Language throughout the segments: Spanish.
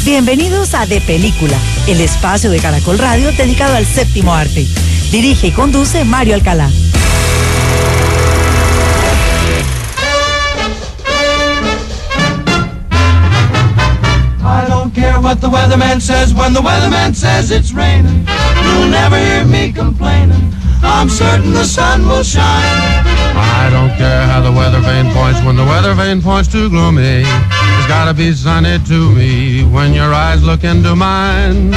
Bienvenidos a De Película, el espacio de Caracol Radio dedicado al séptimo arte. Dirige y conduce Mario Alcalá. I don't care what the weatherman says when the weatherman says it's raining. You'll never hear me complaining. I'm certain the sun will shine. I don't care how the weather vane points when the weather vane points too gloomy. It's gotta be sunny to me when your eyes look into mine.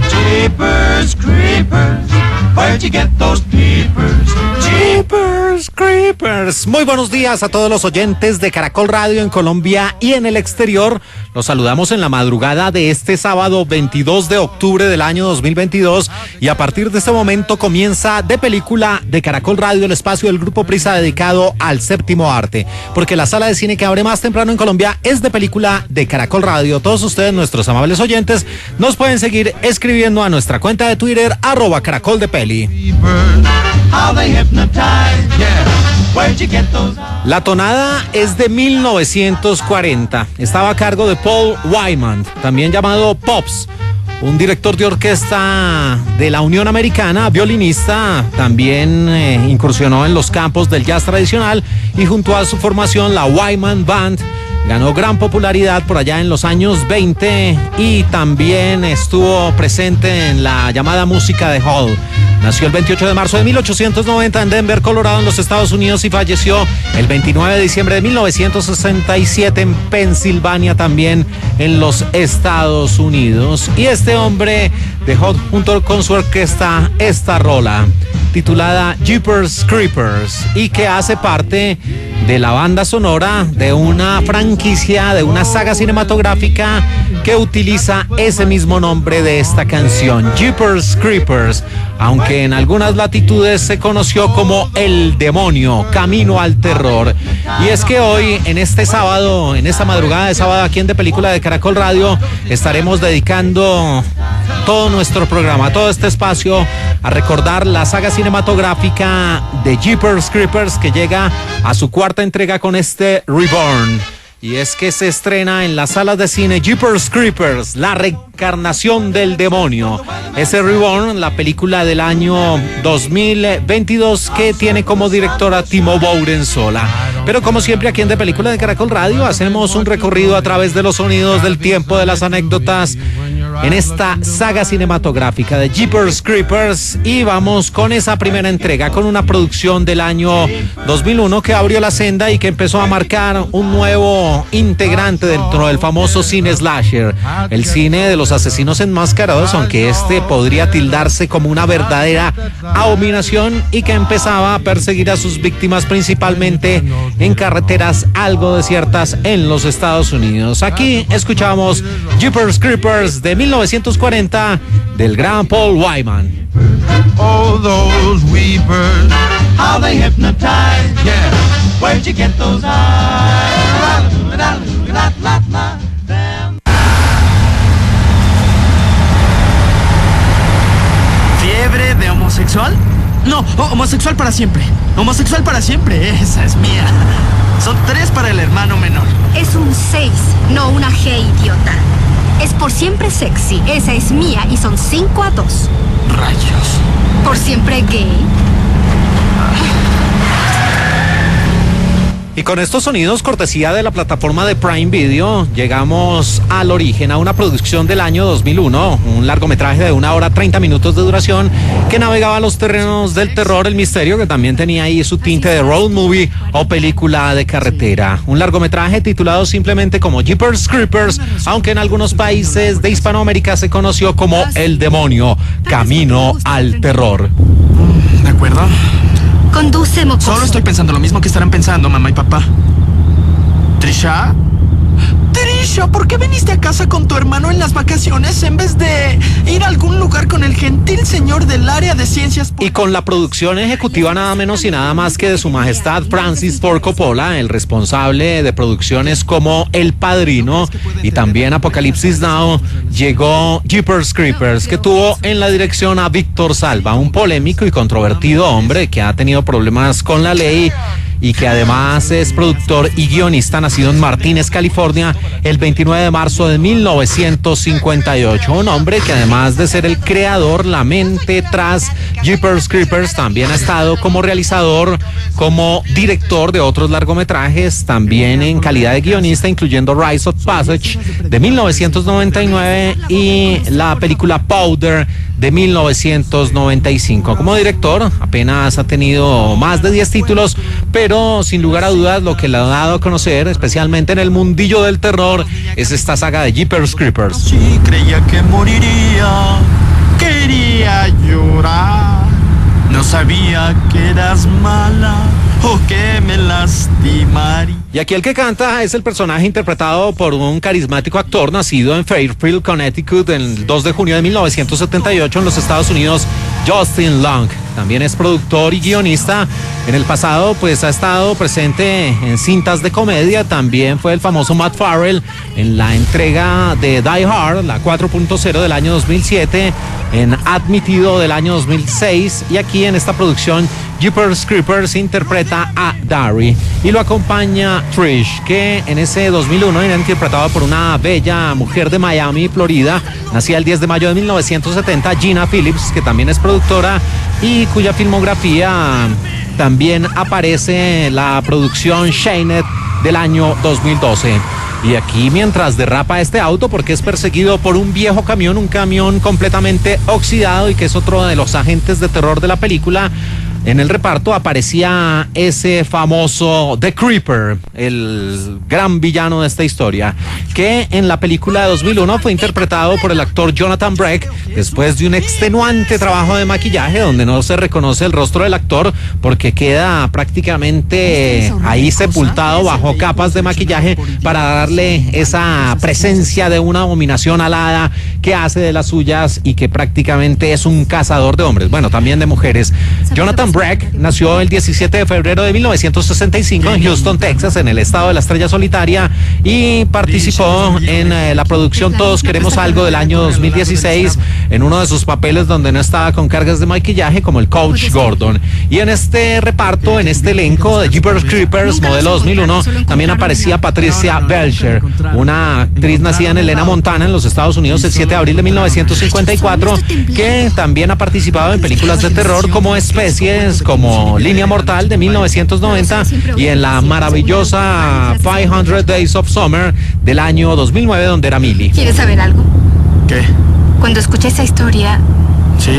Jeepers creepers, where'd you get those peepers? Jeepers creepers. Muy buenos días a todos los oyentes de Caracol Radio en Colombia y en el exterior. Los saludamos en la madrugada de este sábado 22 de octubre del año 2022 y a partir de este momento comienza De Película de Caracol Radio, el espacio del Grupo Prisa dedicado al séptimo arte, porque la sala de cine que abre más temprano en Colombia es De Película de Caracol Radio. Todos ustedes, nuestros amables oyentes, nos pueden seguir escribiendo a nuestra cuenta de Twitter @caracoldepeli. La tonada es de 1940. Estaba a cargo de Paul Wyman, también llamado Pops, un director de orquesta de la Unión Americana, violinista, también incursionó en los campos del jazz tradicional y junto a su formación, la Wyman Band, ganó gran popularidad por allá en los años 20 y también estuvo presente en la llamada música de hall. Nació el 28 de marzo de 1890 en Denver, Colorado, en los Estados Unidos y falleció el 29 de diciembre de 1967 en Pensilvania, también en los Estados Unidos. Y este hombre dejó junto con su orquesta esta rola titulada Jeepers Creepers y que hace parte de la banda sonora de una franquicia, de una saga cinematográfica que utiliza ese mismo nombre de esta canción, Jeepers Creepers, aunque en algunas latitudes se conoció como El Demonio, Camino al Terror. Y es que hoy, en este sábado, en esta madrugada de sábado aquí en De Película de Caracol Radio, estaremos dedicando todo nuestro programa, todo este espacio a recordar la saga cinematográfica de Jeepers Creepers, que llega a su cuarta entrega con este Reborn. Y es que se estrena en las salas de cine Jeepers Creepers, la reencarnación del demonio. Ese Reborn, la película del año 2022 que tiene como directora Timo Bourensola. Pero como siempre aquí en De Película de Caracol Radio hacemos un recorrido a través de los sonidos del tiempo, de las anécdotas en esta saga cinematográfica de Jeepers Creepers y vamos con esa primera entrega, con una producción del año 2001 que abrió la senda y que empezó a marcar un nuevo integrante dentro del famoso cine slasher, el cine de los asesinos enmascarados, aunque este podría tildarse como una verdadera abominación y que empezaba a perseguir a sus víctimas principalmente en carreteras algo desiertas en los Estados Unidos. Aquí escuchamos Jeepers Creepers de 1940 del gran Paul Wyman. Oh, those weepers, How they hypnotize. yeah. Where'd you get those eyes? ¿Fiebre de homosexual? No, homosexual para siempre. Homosexual para siempre, esa es mía. Son 3 para el hermano menor. Es un 6, no una G, idiota. Es por siempre sexy, esa es mía y son 5-2. Rayos. ¿Por siempre gay? Y con estos sonidos, cortesía de la plataforma de Prime Video, llegamos al origen, a una producción del año 2001, un largometraje de 1 hora 30 minutos de duración que navegaba los terrenos del terror, el misterio, que también tenía ahí su tinte de road movie o película de carretera. Un largometraje titulado simplemente como Jeepers Creepers, aunque en algunos países de Hispanoamérica se conoció como El Demonio, Camino al Terror. ¿De acuerdo? Conduce, mocoso. Solo estoy pensando lo mismo que estarán pensando mamá y papá. ¿Trisha? Trisha, ¿por qué viniste a casa con tu hermano en las vacaciones en vez de ir a algún lugar con el gentil señor del área de ciencias? Y con la producción ejecutiva nada menos y nada más que de su majestad Francis Ford Coppola, el responsable de producciones como El Padrino y también Apocalipsis Now, llegó Jeepers Creepers, que tuvo en la dirección a Víctor Salva, un polémico y controvertido hombre que ha tenido problemas con la ley y que además es productor y guionista, nacido en Martínez, California, el 29 de marzo de 1958. Un hombre que además de ser el creador, la mente tras Jeepers Creepers, también ha estado como realizador, como director de otros largometrajes, también en calidad de guionista, incluyendo Rites of Passage de 1999 y la película Powder de 1995. Como director apenas ha tenido más de 10 títulos, pero sin lugar a dudas lo que le ha dado a conocer, especialmente en el mundillo del terror, es esta saga de Jeepers Creepers. Sí, creía que moriría, quería llorar, no sabía que eras mala o que me lastimaría. Y aquí el que canta es el personaje interpretado por un carismático actor nacido en Fairfield, Connecticut, el 2 de junio de 1978 en los Estados Unidos, Justin Long. También es productor y guionista. En el pasado pues ha estado presente en cintas de comedia. También fue el famoso Matt Farrell en la entrega de Die Hard, la 4.0 del año 2007, en Admitido del año 2006, y aquí en esta producción Jeepers Creepers interpreta a Darry y lo acompaña Trish, que en ese 2001 era interpretado por una bella mujer de Miami, Florida, nacida el 10 de mayo de 1970, Gina Phillips, que también es productora y cuya filmografía también aparece en la producción Shaned del año 2012. Y aquí mientras derrapa este auto, porque es perseguido por un viejo camión, un camión completamente oxidado y que es otro de los agentes de terror de la película, en el reparto aparecía ese famoso The Creeper, el gran villano de esta historia, que en la película de 2001 fue interpretado por el actor Jonathan Breck, después de un extenuante trabajo de maquillaje donde no se reconoce el rostro del actor porque queda prácticamente ahí sepultado bajo capas de maquillaje para darle esa presencia de una abominación alada que hace de las suyas y que prácticamente es un cazador de hombres, bueno, también de mujeres. Jonathan Breck nació el 17 de febrero de 1965 en Houston, Texas, en el estado de la Estrella Solitaria, y participó en la producción Todos Queremos Algo del año 2016 en uno de sus papeles donde no estaba con cargas de maquillaje, como el Coach Gordon. Y en este reparto, en este elenco de Jeepers Creepers modelo 2001, también aparecía Patricia Belcher, una actriz nacida en Helena, Montana, en los Estados Unidos el 7 de abril de 1954, que también ha participado en películas de terror como Especies, como Línea Mortal de 1990 y en la maravillosa 500 Days of Summer del año 2009, donde era Millie. ¿Quieres saber algo? ¿Qué? Cuando escuché esa historia, ¿Sí?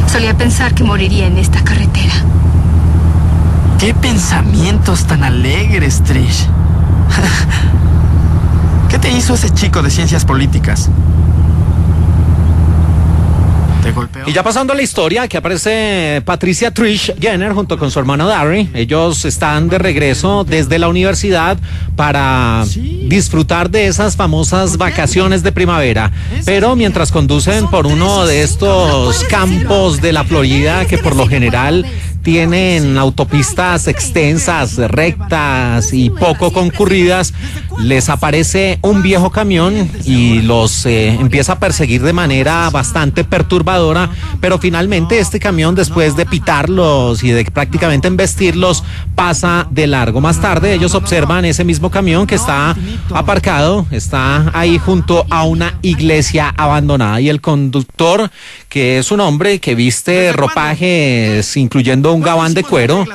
solía pensar que moriría en esta carretera. ¿Qué pensamientos tan alegres, Trish? ¿Qué te hizo ese chico de ciencias políticas? ¿Te golpeó? Y ya pasando a la historia, aquí aparece Patricia Trish Jenner junto con su hermano Darry. Ellos están de regreso desde la universidad para disfrutar de esas famosas vacaciones de primavera. Pero mientras conducen por uno de estos campos de la Florida que por lo general tienen autopistas extensas, rectas y poco concurridas, les aparece un viejo camión y los empieza a perseguir de manera bastante perturbadora, pero finalmente este camión, después de pitarlos y de prácticamente embestirlos, pasa de largo. Más tarde ellos observan ese mismo camión que está aparcado, está ahí junto a una iglesia abandonada, y el conductor, que es un hombre que viste ropajes incluyendo un gabán de cuero,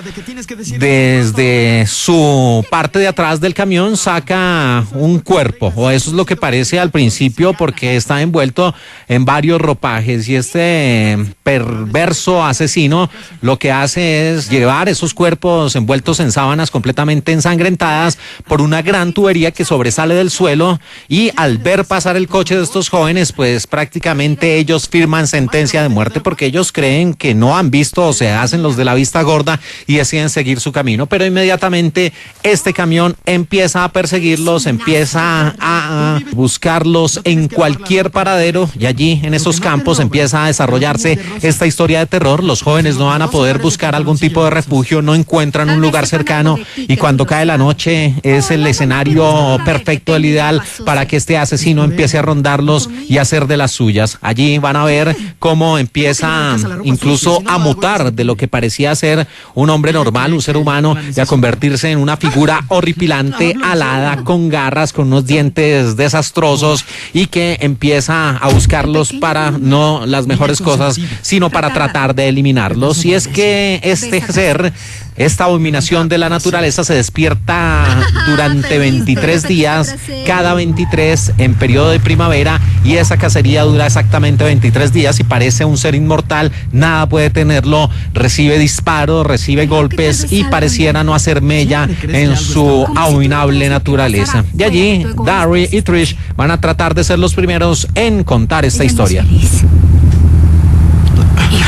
desde su parte de atrás del camión saca un cuerpo, o eso es lo que parece al principio, porque está envuelto en varios ropajes, y este perverso asesino lo que hace es llevar esos cuerpos envueltos en sábanas completamente ensangrentadas por una gran tubería que sobresale del suelo, y al ver pasar el coche de estos jóvenes, pues prácticamente ellos firman sentencia de muerte, porque ellos creen que no han visto, o se hacen los de la vista gorda y deciden seguir su camino. Pero inmediatamente este camión empieza a perseguirlos, empieza a buscarlos en cualquier paradero, y allí en esos campos empieza a desarrollarse esta historia de terror. Los jóvenes no van a poder buscar algún tipo de refugio, no encuentran un lugar cercano, y cuando cae la noche es el escenario perfecto, el ideal para que este asesino empiece a rondarlos y a hacer de las suyas. Allí van a ver cómo empieza incluso a mutar de lo que parecía parecía ser un hombre normal, un ser humano, y a convertirse en una figura horripilante, alada, con garras, con unos dientes desastrosos, y que empieza a buscarlos para no las mejores cosas, sino para tratar de eliminarlos. Y es que este ser, esta abominación de la naturaleza, se despierta durante 23 días, cada 23 en periodo de primavera, y esa cacería dura exactamente 23 días y parece un ser inmortal, nada puede tenerlo, recibe disparos, recibe golpes y pareciera no hacer mella en su abominable naturaleza. De allí, Darry y Trish van a tratar de ser los primeros en contar esta historia. Y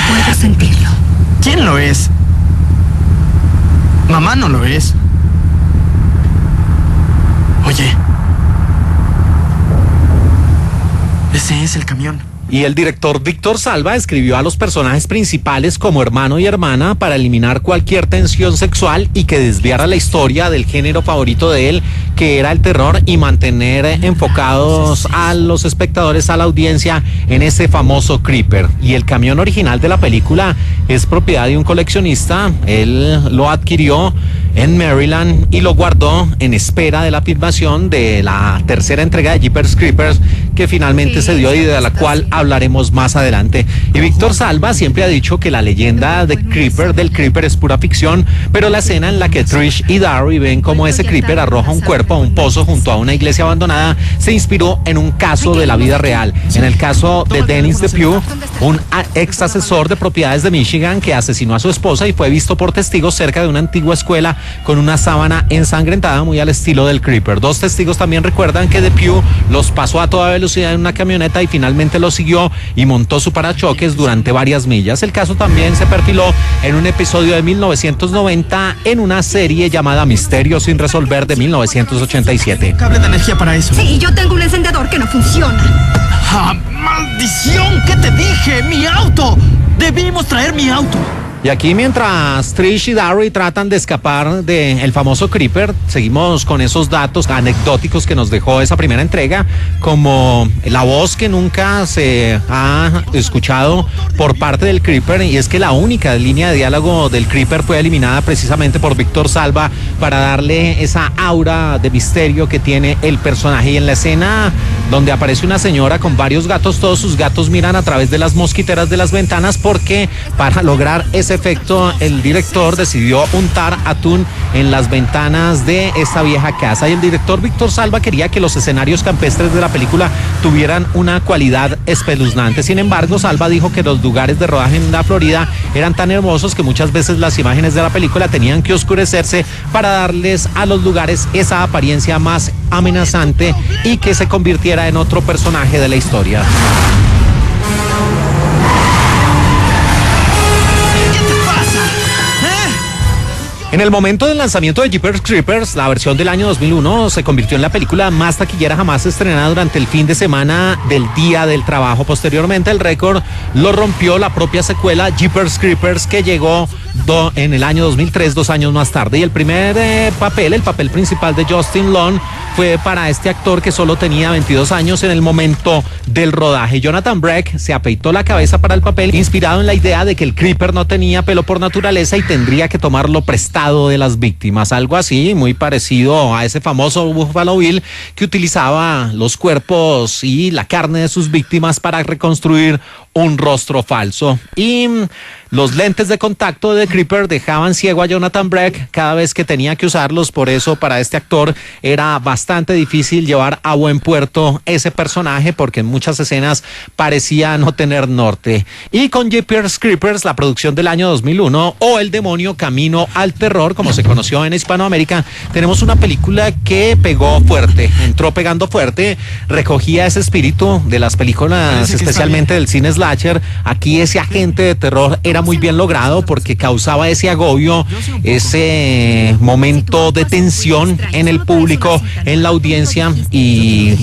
puedo sentirlo. ¿Quién lo es? Mamá no lo es. Oye. Ese es el camión. Y el director Víctor Salva escribió a los personajes principales como hermano y hermana para eliminar cualquier tensión sexual y que desviara la historia del género favorito de él, que era el terror, y mantener enfocados a los espectadores, a la audiencia, en ese famoso creeper. Y el camión original de la película es propiedad de un coleccionista. Él lo adquirió en Maryland y lo guardó en espera de la filmación de la tercera entrega de Jeepers Creepers, que finalmente se dio y de la cual hablaremos más adelante. Y Víctor Salva siempre ha dicho que la leyenda del Creeper es pura ficción, pero la escena en la que Trish y Darry ven cómo ese Creeper arroja un cuerpo a un pozo junto a una iglesia abandonada se inspiró en un caso de la vida real. En el caso de Dennis DePue, un ex asesor de propiedades de Michigan que asesinó a su esposa y fue visto por testigos cerca de una antigua escuela con una sábana ensangrentada, muy al estilo del Creeper. Dos testigos también recuerdan que DePue los pasó a toda velocidad en una camioneta y finalmente los siguió y montó su parachoques durante varias millas. El caso también se perfiló en un episodio de 1990 en una serie llamada Misterio sin resolver de 1987. Cable de energía para eso. Sí, yo tengo un encendedor que no funciona. ¡Ah, maldición! ¿Qué te dije? ¡Mi auto! Debimos traer mi auto. Y aquí, mientras Trish y Darry tratan de escapar del famoso Creeper, seguimos con esos datos anecdóticos que nos dejó esa primera entrega, como la voz que nunca se ha escuchado por parte del Creeper, y es que la única línea de diálogo del Creeper fue eliminada precisamente por Víctor Salva para darle esa aura de misterio que tiene el personaje. Y en la escena donde aparece una señora con varios gatos, todos sus gatos miran a través de las mosquiteras de las ventanas, porque para lograr ese efecto el director decidió untar atún en las ventanas de esta vieja casa. Y el director Víctor Salva quería que los escenarios campestres de la película tuvieran una cualidad espeluznante. Sin embargo, Salva dijo que los lugares de rodaje en la Florida eran tan hermosos que muchas veces las imágenes de la película tenían que oscurecerse para darles a los lugares esa apariencia más amenazante y que se convirtiera en otro personaje de la historia. En el momento del lanzamiento de Jeepers Creepers, la versión del año 2001 se convirtió en la película más taquillera jamás estrenada durante el fin de semana del Día del Trabajo. Posteriormente, el récord lo rompió la propia secuela Jeepers Creepers, que llegó en el año 2003, 2 años más tarde. Y el primer el papel principal de Justin Long, fue para este actor que solo tenía 22 años en el momento del rodaje. Jonathan Breck se afeitó la cabeza para el papel, inspirado en la idea de que el Creeper no tenía pelo por naturaleza y tendría que tomarlo prestado de las víctimas. Algo así, muy parecido a ese famoso Buffalo Bill que utilizaba los cuerpos y la carne de sus víctimas para reconstruir un rostro falso. Y los lentes de contacto de Creeper dejaban ciego a Jonathan Breck cada vez que tenía que usarlos. Por eso, para este actor era bastante difícil llevar a buen puerto ese personaje, porque en muchas escenas parecía no tener norte. Y con Jeepers Creepers, la producción del año 2001, o El demonio camino al terror, como se conoció en Hispanoamérica, tenemos una película que pegó fuerte, entró pegando fuerte, recogía ese espíritu de las películas, especialmente del cine slasher. Aquí ese agente de terror era muy bien logrado porque causaba ese agobio, ese momento de tensión en el público, en la audiencia, y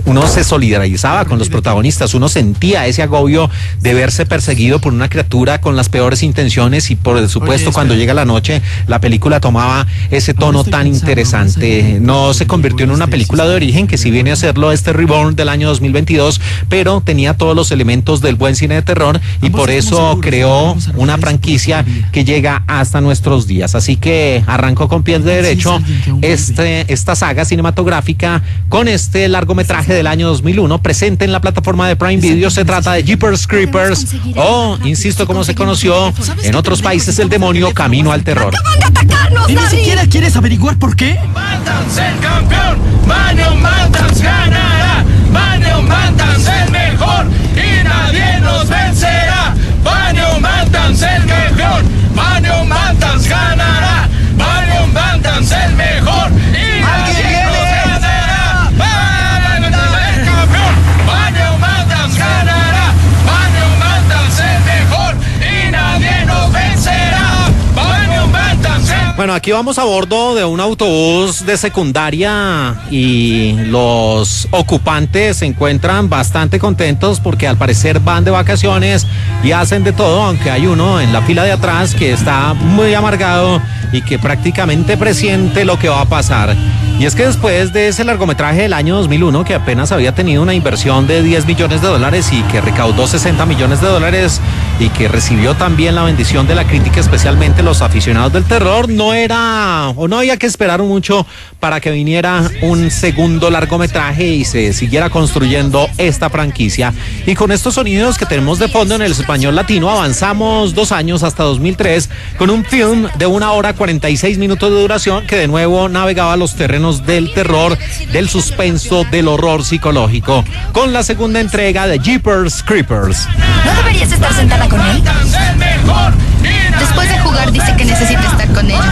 uno se solidarizaba con los protagonistas, uno sentía ese agobio de verse perseguido por una criatura con las peores intenciones. Y por supuesto, cuando llega la noche, la película tomaba ese tono tan interesante. No se convirtió en una película de origen, que si viene a serlo este Reborn del año 2022, pero tenía todos los elementos del buen cine de terror, y por eso creó luego una franquicia que llega hasta nuestros días. Así que arrancó con pie derecho esta saga cinematográfica con este largometraje del año 2001 presente en la plataforma de Prime Video. Se trata de Jeepers Creepers o, insisto, como se conoció en otros países, el demonio Camino al Terror. ¡Acaban de atacarnos, ¿Y ni Larry! siquiera quieres averiguar por qué? Mantans el campeón, Mario Mantans ganará, Mario Mantans el mejor y nadie nos vencerá. Mario Mantans el campeón, Mario Mantans ganará, Mario Mantans el mejor y nadie nos ganará. El campeón, Mario Mantans ganará, Mario Mantans el mejor y nadie nos vencerá. Mario Mantans el... Bueno, aquí vamos a bordo de un autobús de secundaria y los ocupantes se encuentran bastante contentos porque al parecer van de vacaciones y hacen de todo, aunque hay uno en la fila de atrás que está muy amargado y que prácticamente presiente lo que va a pasar. Y es que después de ese largometraje del año 2001, que apenas había tenido una inversión de $10 millones y que recaudó $60 millones y que recibió también la bendición de la crítica, especialmente los aficionados del terror, no había que esperar mucho para que viniera un segundo largometraje y se siguiera construyendo esta franquicia. Y con estos sonidos que tenemos de fondo en el español latino, avanzamos 2 años hasta 2003 con un film de 1 hora 46 minutos de duración que de nuevo navegaba los terrenos del terror, del suspenso, del horror psicológico, con la segunda entrega de Jeepers Creepers. ¿No deberías estar sentada con él? Después de jugar dice que necesita estar con ellos.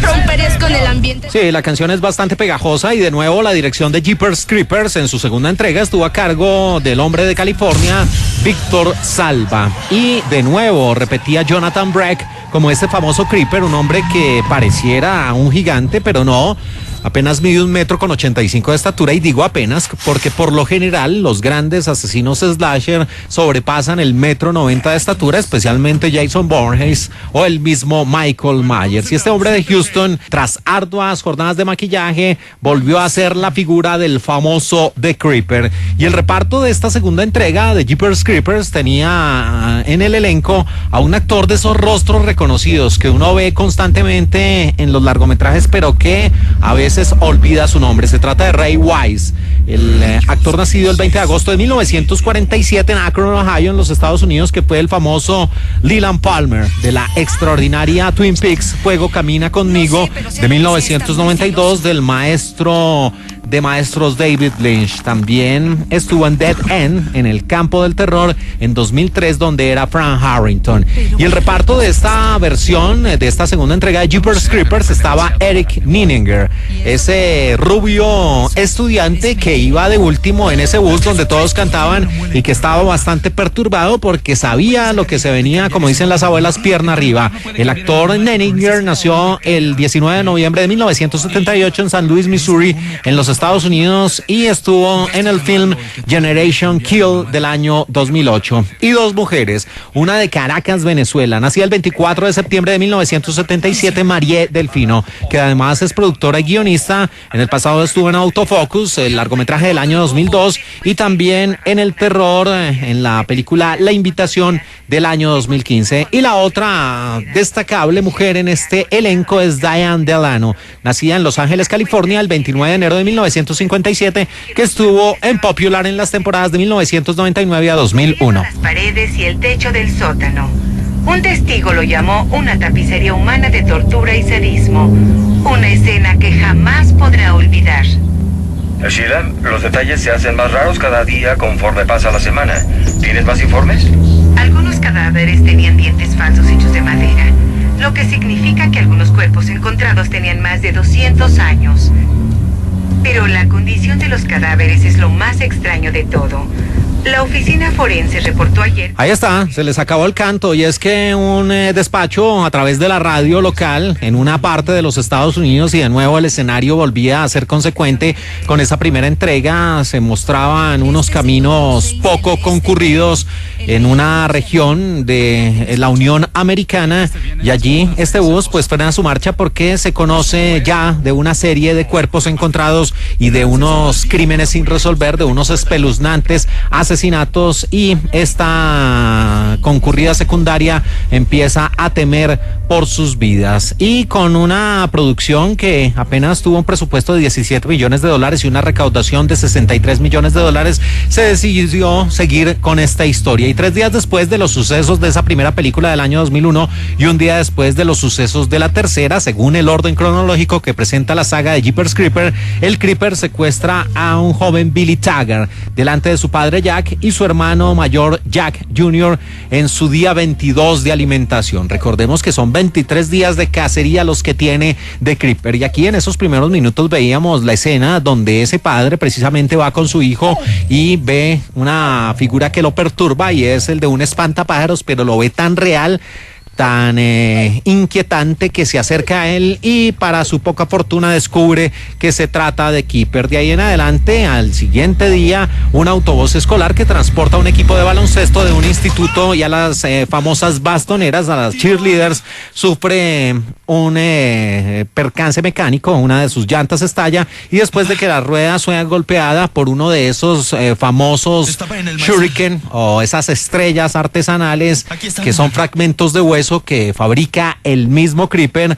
Romperías con el ambiente. Sí, la canción es bastante pegajosa y de nuevo la dirección de Jeepers Creepers en su segunda entrega estuvo a cargo del hombre de California, Víctor Salva. Y de nuevo repetía Jonathan Breck como este famoso Creeper, un hombre que pareciera un gigante, pero no. Apenas mide 1,85 m de estatura, y digo apenas porque por lo general los grandes asesinos slasher sobrepasan el 1,90 m de estatura, especialmente Jason Voorhees o el mismo Michael Myers. Y este hombre de Houston, tras arduas jornadas de maquillaje, volvió a ser la figura del famoso The Creeper. Y el reparto de esta segunda entrega de Jeepers Creepers tenía en el elenco a un actor de esos rostros reconocidos que uno ve constantemente en los largometrajes, pero que a veces olvida su nombre. Se trata de Ray Wise, el actor nacido el 20 de agosto de 1947 en Akron, Ohio, en los Estados Unidos, que fue el famoso Leland Palmer de la extraordinaria Twin Peaks, Fuego Camina Conmigo, de 1992, del maestro de maestros David Lynch. También estuvo en Dead End, en El Campo del Terror, en 2003, donde era Frank Harrington. Y el reparto de esta versión, de esta segunda entrega de Jeepers Creepers, estaba Eric Nininger, ese rubio estudiante que iba de último en ese bus donde todos cantaban y que estaba bastante perturbado porque sabía lo que se venía, como dicen las abuelas, pierna arriba. El actor Nininger nació el 19 de noviembre de 1978 en San Luis, Missouri, en los Estados Unidos, y estuvo en el film Generation Kill del año 2008. Y 2 mujeres, una de Caracas, Venezuela, nacida el 24 de septiembre de 1977, Marie Delfino, que además es productora y guionista. En el pasado estuvo en Autofocus, el largometraje del año 2002, y también en el terror, en la película La Invitación del año 2015. Y la otra destacable mujer en este elenco es Diane Delano, nacida en Los Ángeles, California, el 29 de enero de 1957, que estuvo en Popular en las temporadas de 1999 a 2001. Las paredes y el techo del sótano. Un testigo lo llamó una tapicería humana de tortura y sadismo. Una escena que jamás podrá olvidar. Sheila, los detalles se hacen más raros cada día conforme pasa la semana. ¿Tienes más informes? Algunos cadáveres tenían dientes falsos hechos de madera, lo que significa que algunos cuerpos encontrados tenían más de 200 años. Pero la condición de los cadáveres es lo más extraño de todo. La oficina forense reportó ayer... Ahí está, se les acabó el canto, y es que un despacho a través de la radio local en una parte de los Estados Unidos, y de nuevo el escenario volvía a ser consecuente con esa primera entrega, se mostraban unos caminos poco concurridos en una región de la Unión Americana, y allí este bus pues frena su marcha porque se conoce ya de una serie de cuerpos encontrados y de unos crímenes sin resolver, de unos espeluznantes asesinatos asesinatos y esta concurrida secundaria empieza a temer por sus vidas. Y con una producción que apenas tuvo un presupuesto de 17 millones de dólares y una recaudación de 63 millones de dólares, se decidió seguir con esta historia. Y 3 días después de los sucesos de esa primera película del año 2001 y un día después de los sucesos de la tercera, según el orden cronológico que presenta la saga de Jeepers Creepers, el Creeper secuestra a un joven Billy Taggart delante de su padre Jack y su hermano mayor Jack Jr. en su día 22 de alimentación. Recordemos que son 23 días de cacería los que tiene The Creeper, y aquí en esos primeros minutos veíamos la escena donde ese padre precisamente va con su hijo y ve una figura que lo perturba, y es el de un espantapájaros, pero lo ve tan real, tan inquietante, que se acerca a él y para su poca fortuna descubre que se trata de Keeper. De ahí en adelante, al siguiente día, un autobús escolar que transporta a un equipo de baloncesto de un instituto y a las famosas bastoneras, a las cheerleaders, sufre un percance mecánico, una de sus llantas estalla, y después de que la rueda sea golpeada por uno de esos famosos shuriken o esas estrellas artesanales que son fragmentos de hueso que fabrica el mismo Creeper,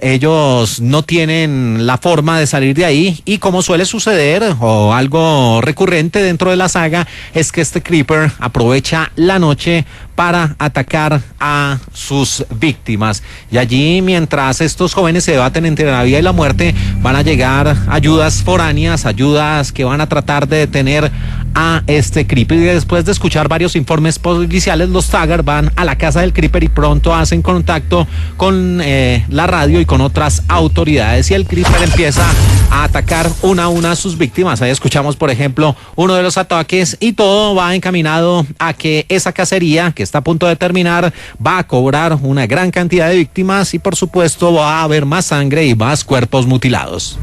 ellos no tienen la forma de salir de ahí, y como suele suceder o algo recurrente dentro de la saga, es que este Creeper aprovecha la noche para atacar a sus víctimas. Y allí, mientras estos jóvenes se debaten entre la vida y la muerte, van a llegar ayudas foráneas, ayudas que van a tratar de detener a este Creeper. Y después de escuchar varios informes policiales, los Taggart van a la casa del Creeper y pronto hacen contacto con la radio y con otras autoridades, y el Creeper empieza a atacar una a una a sus víctimas. Ahí escuchamos, por ejemplo, uno de los ataques, y todo va encaminado a que esa cacería, que está a punto de terminar, va a cobrar una gran cantidad de víctimas, y por supuesto va a haber más sangre y más cuerpos mutilados.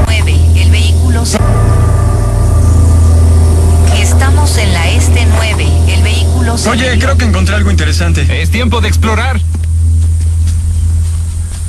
9, el vehículo Estamos en la Este 9, el vehículo Oye, creo que encontré algo interesante. Es tiempo de explorar.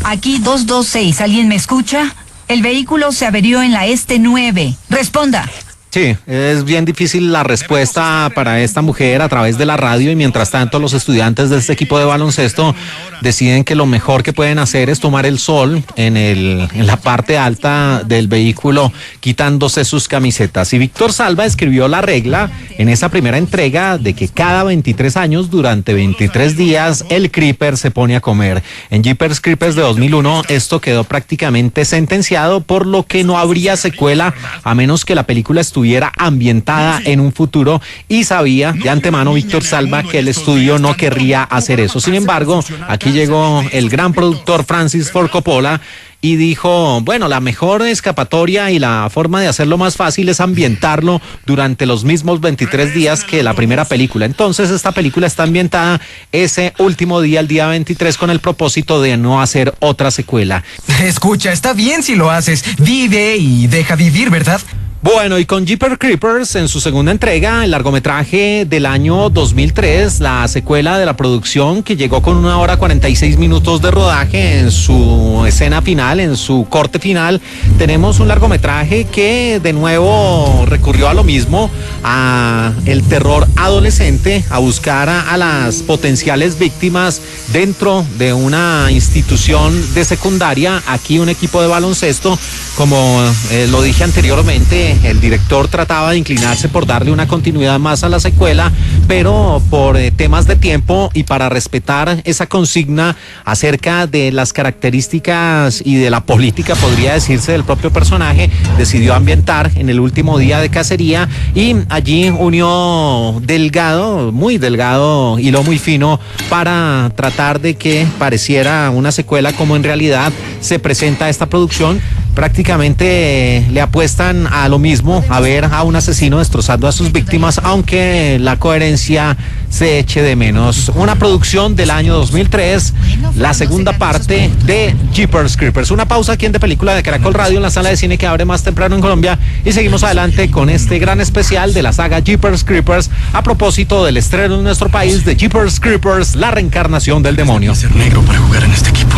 Aquí 226, ¿alguien me escucha? El vehículo se averió en la Este 9. Responda. Sí, es bien difícil la respuesta para esta mujer a través de la radio, y mientras tanto los estudiantes de este equipo de baloncesto deciden que lo mejor que pueden hacer es tomar el sol en la parte alta del vehículo, quitándose sus camisetas. Y Víctor Salva escribió la regla en esa primera entrega de que cada 23 años, durante 23 días, el Creeper se pone a comer. En Jeepers Creepers de 2001 esto quedó prácticamente sentenciado, por lo que no habría secuela a menos que la película estuviera ambientada en un futuro, y sabía de antemano Víctor Salva que el estudio no querría hacer eso. Sin embargo, aquí llegó el gran productor Francis Ford Coppola y dijo, bueno, la mejor escapatoria y la forma de hacerlo más fácil es ambientarlo durante los mismos 23 días que la primera película. Entonces esta película está ambientada ese último día, el día 23, con el propósito de no hacer otra secuela. Escucha, está bien si lo haces. Vive y deja vivir, ¿verdad? Bueno, y con Jeepers Creepers en su segunda entrega, el largometraje del año 2003, la secuela de la producción, que llegó con 1 hora 46 minutos de rodaje en su escena final, en su corte final, tenemos un largometraje que de nuevo recurrió a lo mismo, a el terror adolescente, a buscar a las potenciales víctimas dentro de una institución de secundaria. Aquí un equipo de baloncesto, como lo dije anteriormente, el director trataba de inclinarse por darle una continuidad más a la secuela, pero por temas de tiempo y para respetar esa consigna acerca de las características y de la política, podría decirse, del propio personaje, decidió ambientar en el último día de cacería, y allí unió delgado, muy delgado, hilo muy fino, para tratar de que pareciera una secuela como en realidad se presenta esta producción. Prácticamente le apuestan a lo mismo, a ver a un asesino destrozando a sus víctimas, aunque la coherencia se eche de menos. Una producción del año 2003, la segunda parte de Jeepers Creepers. Una pausa aquí en De Película de Caracol Radio, en la sala de cine que abre más temprano en Colombia, y seguimos adelante con este gran especial de la saga Jeepers Creepers a propósito del estreno en nuestro país de Jeepers Creepers, la reencarnación del demonio. Ser negro para jugar en este equipo.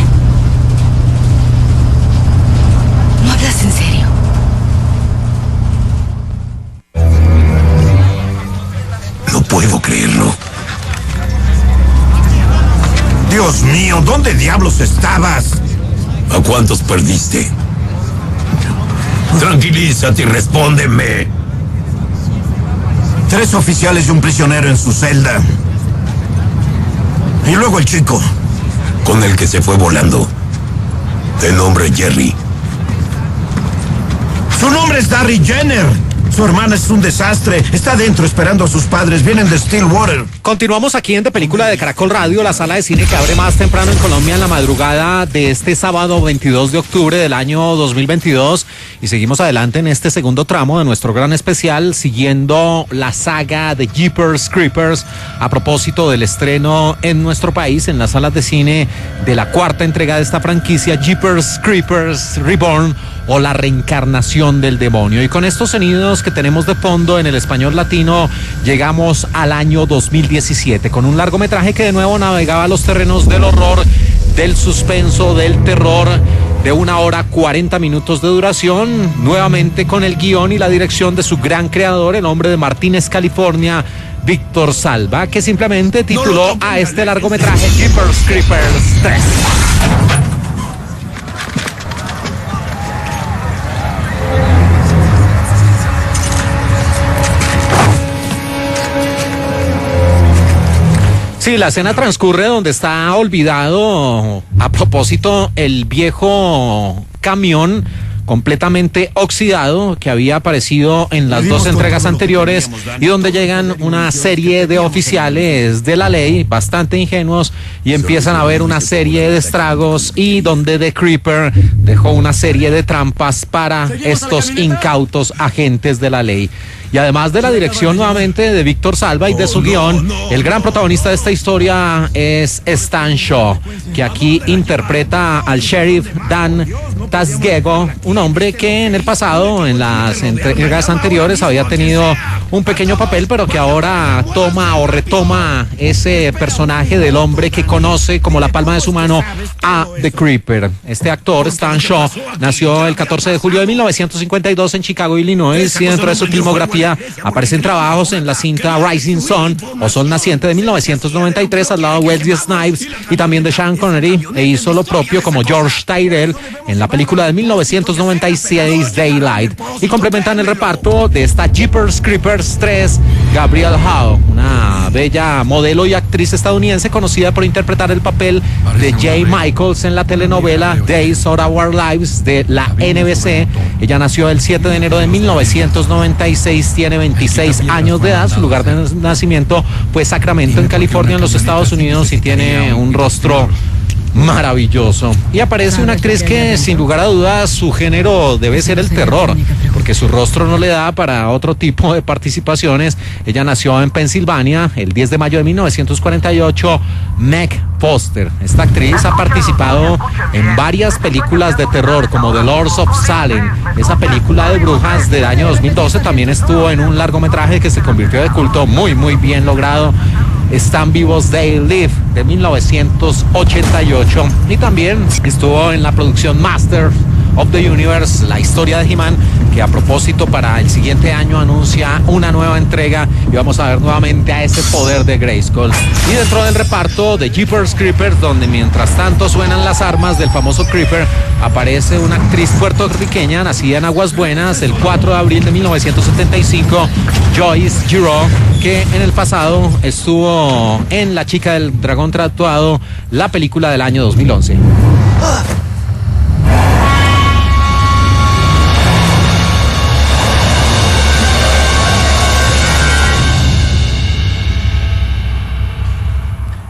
¿No hablas en serio? Dios mío, ¿dónde diablos estabas? ¿A cuántos perdiste? Tranquilízate y respóndeme. 3 oficiales y un prisionero en su celda. Y luego el chico. Con el que se fue volando. De nombre Jerry. Su nombre es Darry Jenner. Su hermana es un desastre. Está adentro esperando a sus padres. Vienen de Stillwater. Continuamos aquí en De Película de Caracol Radio, la sala de cine que abre más temprano en Colombia en la madrugada de este sábado 22 de octubre del año 2022. Y seguimos adelante en este segundo tramo de nuestro gran especial, siguiendo la saga de Jeepers Creepers a propósito del estreno en nuestro país en las salas de cine de la 4ª entrega de esta franquicia, Jeepers Creepers Reborn, o la reencarnación del demonio. Y con estos sonidos que tenemos de fondo en el español latino, llegamos al año 2017, con un largometraje que de nuevo navegaba los terrenos del horror, del suspenso, del terror, de 1 hora 40 minutos de duración, nuevamente con el guión y la dirección de su gran creador, el hombre de Martínez, California, Víctor Salva, que simplemente tituló a este largometraje Jeepers Creepers 3. Sí, la escena transcurre donde está olvidado, a propósito, el viejo camión completamente oxidado que había aparecido en las 2 entregas anteriores, y donde llegan una serie de oficiales de la ley bastante ingenuos y empiezan a ver una serie de estragos, y donde The Creeper dejó una serie de trampas para estos incautos agentes de la ley. Y además de la dirección nuevamente de Víctor Salva y de su guión, el gran protagonista de esta historia es Stan Shaw, que aquí interpreta al sheriff Dan Tazgego, un hombre que en el pasado, en las entregas anteriores, había tenido un pequeño papel, pero que ahora toma o retoma ese personaje del hombre que conoce como la palma de su mano a The Creeper. Este actor, Stan Shaw, nació el 14 de julio de 1952 en Chicago, Illinois, y dentro de su filmografía aparecen trabajos en la cinta Rising Sun o Sol Naciente de 1993 al lado de Wesley Snipes y también de Sean Connery, e hizo lo propio como George Tyrell en la película de 1996 Daylight. Y complementan el reparto de esta Jeepers Creepers 3 Gabrielle Howe, una bella modelo y actriz estadounidense conocida por interpretar el papel de Jay Michaels en la telenovela Days of Our Lives de la NBC. Ella nació el 7 de enero de 1996, tiene 26 años de edad, su lugar de nacimiento pues Sacramento en California en los Estados Unidos, y tiene un rostro maravilloso. Y aparece una actriz que sin lugar a dudas su género debe ser el terror, porque su rostro no le da para otro tipo de participaciones. Ella nació en Pensilvania el 10 de mayo de 1948, Meg Foster. Esta actriz ha participado en varias películas de terror como The Lords of Salem, esa película de brujas del año 2012. También estuvo en un largometraje que se convirtió de culto, muy bien logrado, Están vivos, They Live, de 1988, y también estuvo en la producción Master of the Universe, la historia de He-Man, que a propósito para el siguiente año anuncia una nueva entrega, y vamos a ver nuevamente a ese poder de Grayskull. Y dentro del reparto de Jeepers Creepers, donde mientras tanto suenan las armas del famoso Creeper, aparece una actriz puertorriqueña nacida en Aguas Buenas el 4 de abril de 1975, Joyce Giraud, que en el pasado estuvo en La chica del dragón tatuado, la película del año 2011.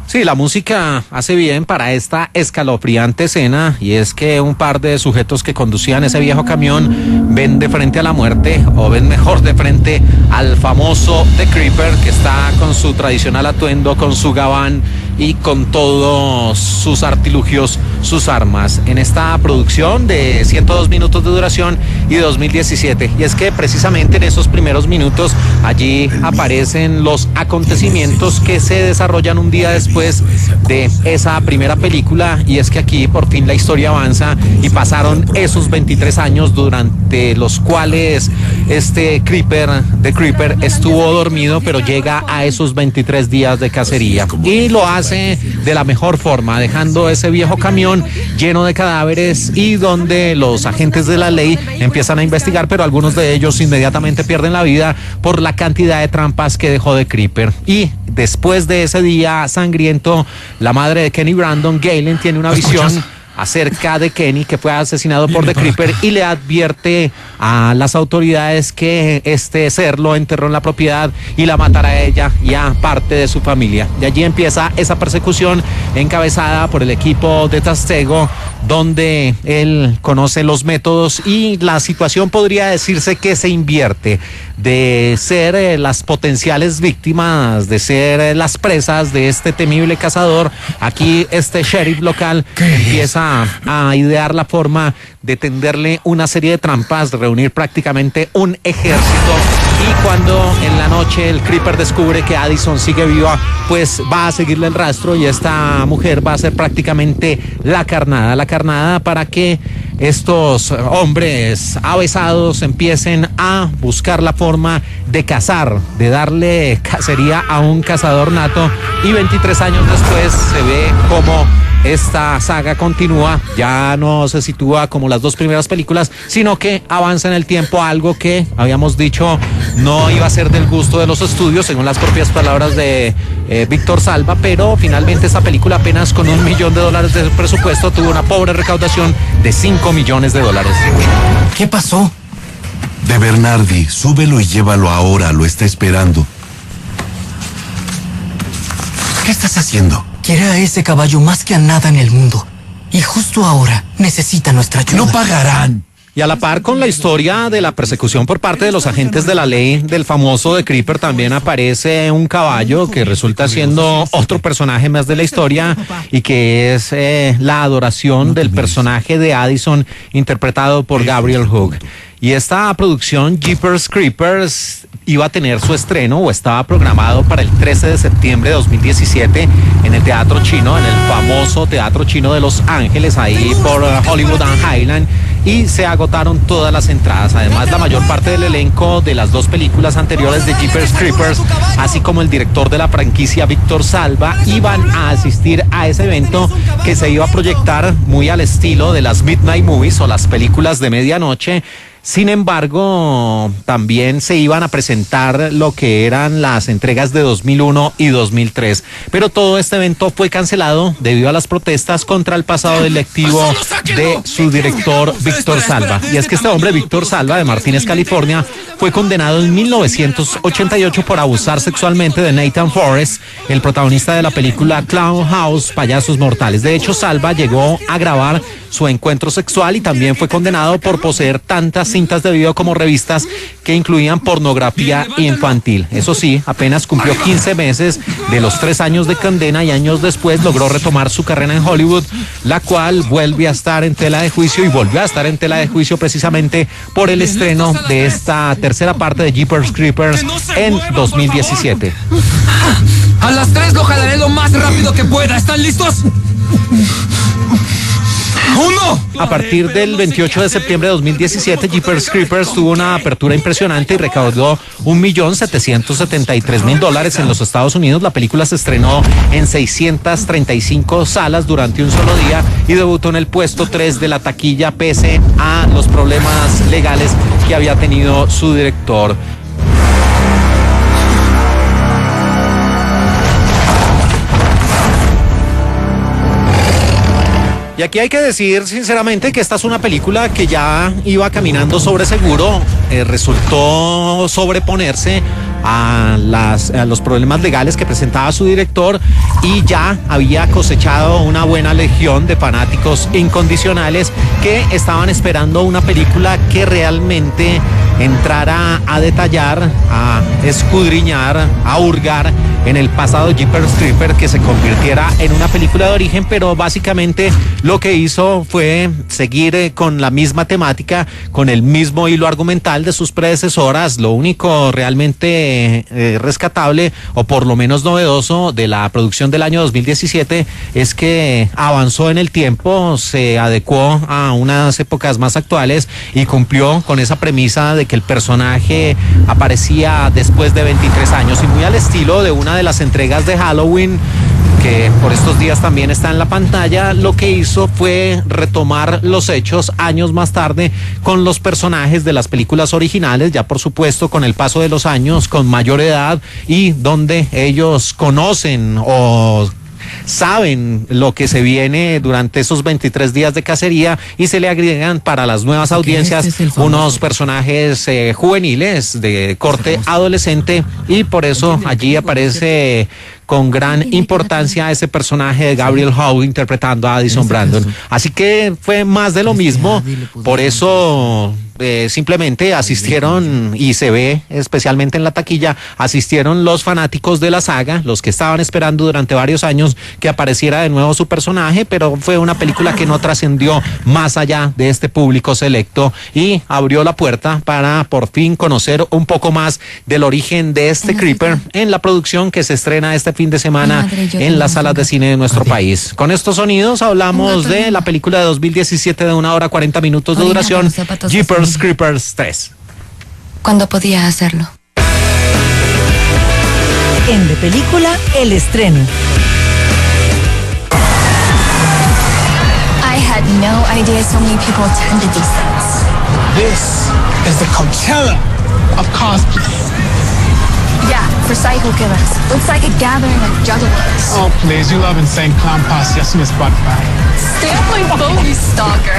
Sí, la música hace bien para esta escalofriante escena, y es que un par de sujetos que conducían ese viejo camión ven de frente a la muerte, o ven mejor de frente al famoso The Creeper, que está con su tradicional atuendo, con su gabán y con todos sus artilugios, sus armas, en esta producción de 102 minutos de duración y 2017. Y es que precisamente en esos primeros minutos allí aparecen los acontecimientos que se desarrollan un día después de esa primera película, y es que aquí por fin la historia avanza y pasaron esos 23 años durante los cuales este Creeper, The Creeper, estuvo dormido, pero llega a esos 23 días de cacería, y lo hace hace de la mejor forma, dejando ese viejo camión lleno de cadáveres y donde los agentes de la ley empiezan a investigar, pero algunos de ellos inmediatamente pierden la vida por la cantidad de trampas que dejó de Creeper. Y después de ese día sangriento, la madre de Kenny Brandon, Galen, tiene una visión acerca de Kenny, que fue asesinado por The Creeper, y le advierte a las autoridades que este ser lo enterró en la propiedad y la matará a ella y a parte de su familia. De allí empieza esa persecución encabezada por el equipo de Tastego, donde él conoce los métodos y la situación podría decirse que se invierte de ser las potenciales víctimas, de ser las presas de este temible cazador. Aquí este sheriff local empieza a idear la forma de tenderle una serie de trampas, de reunir prácticamente un ejército, y cuando en la noche el Creeper descubre que Addison sigue viva, pues va a seguirle el rastro y esta mujer va a ser prácticamente la carnada para que estos hombres avesados empiecen a buscar la forma de cazar, de darle cacería a un cazador nato, y 23 años después se ve como esta saga continúa, ya no se sitúa como las dos primeras películas, sino que avanza en el tiempo, algo que habíamos dicho no iba a ser del gusto de los estudios, según las propias palabras de Víctor Salva, pero finalmente esta película, apenas con $1 millón de presupuesto, tuvo una pobre recaudación de $5 millones. ¿Qué pasó? De Bernardi, súbelo y llévalo ahora, lo está esperando. ¿Qué estás haciendo? Quiere a ese caballo más que a nada en el mundo. Y justo ahora necesita nuestra ayuda. ¡No pagarán! Y a la par con la historia de la persecución por parte de los agentes de la ley del famoso The Creeper, también aparece un caballo que resulta siendo otro personaje más de la historia, y que es la adoración del personaje de Addison, interpretado por Gabriel Hook. Y esta producción, Jeepers Creepers, iba a tener su estreno, o estaba programado para el 13 de septiembre de 2017 en el Teatro Chino, en el famoso Teatro Chino de Los Ángeles, ahí por Hollywood and Highland, y se agotaron todas las entradas. Además, la mayor parte del elenco de las dos películas anteriores de Jeepers Creepers, así como el director de la franquicia, Víctor Salva, iban a asistir a ese evento que se iba a proyectar muy al estilo de las Midnight Movies o las películas de medianoche. Sin embargo, también se iban a presentar lo que eran las entregas de 2001 y 2003. Pero todo este evento fue cancelado debido a las protestas contra el pasado delictivo de su director, Víctor Salva. Y es que este hombre, Víctor Salva, de Martínez, California, fue condenado en 1988 por abusar sexualmente de Nathan Forrest, el protagonista de la película Clown House, Payasos Mortales. De hecho, Salva llegó a grabar su encuentro sexual y también fue condenado por poseer tantas cintas de video como revistas que incluían pornografía infantil. Eso sí, apenas cumplió 15 meses de los 3 años de condena, y años después logró retomar su carrera en Hollywood, la cual vuelve a estar en tela de juicio, y volvió a estar en tela de juicio precisamente por el estreno de esta tercera parte de Jeepers Creepers en 2017. A las 3 lo jalaré lo más rápido que pueda. ¿Están listos? A partir del 28 de septiembre de 2017, Jeepers Creepers tuvo una apertura impresionante y recaudó $1.773.000 en los Estados Unidos. La película se estrenó en 635 salas durante un solo día y debutó en el puesto 3 de la taquilla, pese a los problemas legales que había tenido su director. Y aquí hay que decir sinceramente que esta es una película que ya iba caminando sobre seguro, resultó sobreponerse a los problemas legales que presentaba su director, y ya había cosechado una buena legión de fanáticos incondicionales que estaban esperando una película que realmente entrara a detallar, a escudriñar, a hurgar en el pasado de Jeepers Creepers, que se convirtiera en una película de origen, pero básicamente lo que hizo fue seguir con la misma temática, con el mismo hilo argumental de sus predecesoras. Lo único realmente rescatable, o por lo menos novedoso, de la producción del año 2017 es que avanzó en el tiempo, se adecuó a unas épocas más actuales y cumplió con esa premisa de que el personaje aparecía después de 23 años, y muy al estilo de una de las entregas de Halloween que por estos días también está en la pantalla, lo que hizo fue retomar los hechos años más tarde con los personajes de las películas originales, ya por supuesto con el paso de los años, con mayor edad y donde ellos conocen o saben lo que se viene durante esos 23 días de cacería y se le agregan para las nuevas audiencias unos personajes juveniles de corte adolescente y por eso allí aparece con gran importancia ese personaje de Gabriel Howe interpretando a Addison Brandon. Así que fue más de lo mismo, por eso simplemente asistieron y se ve especialmente en la taquilla, asistieron los fanáticos de la saga, los que estaban esperando durante varios años que apareciera de nuevo su personaje, pero fue una película que no trascendió más allá de este público selecto y abrió la puerta para por fin conocer un poco más del origen de este Creeper en la producción que se estrena este fin de semana en las salas de cine de nuestro país. Con estos sonidos hablamos de la película de 2017 de 1 hora 40 minutos de duración, Jeepers Creepers 3. Cuando podía hacerlo. En De Película, el estreno. I had no idea so many people attended these things. This is the Coachella of cosplay. Yeah, for psycho killers. Looks like a gathering of juggalos. Oh, please, you love Insane Clown Posse. Yes, Miss Spotify. Stay off my phone, you stalker.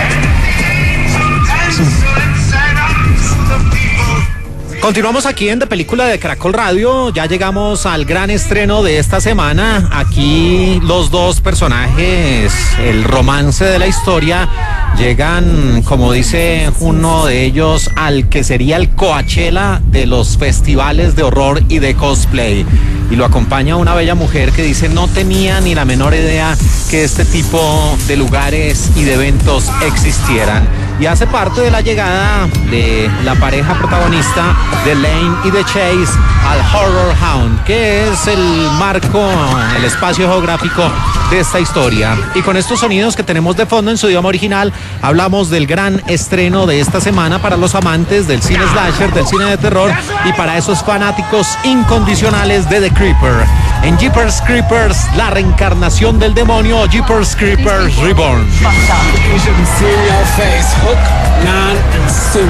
Continuamos aquí en De Película de Caracol Radio, ya llegamos al gran estreno de esta semana. Aquí los dos personajes, el romance de la historia, llegan, como dice uno de ellos, al que sería el Coachella de los festivales de horror y de cosplay. Y lo acompaña una bella mujer que dice no tenía ni la menor idea que este tipo de lugares y de eventos existieran. Y hace parte de la llegada de la pareja protagonista de Lane y de Chase al Horror Hound, que es el marco, el espacio geográfico de esta historia. Y con estos sonidos que tenemos de fondo en su idioma original, hablamos del gran estreno de esta semana para los amantes del cine slasher, del cine de terror y para esos fanáticos incondicionales de The Creeper. En Jeepers Creepers, la reencarnación del demonio, Jeepers Creepers Reborn. You shouldn't see your face. Hook, non, and soup.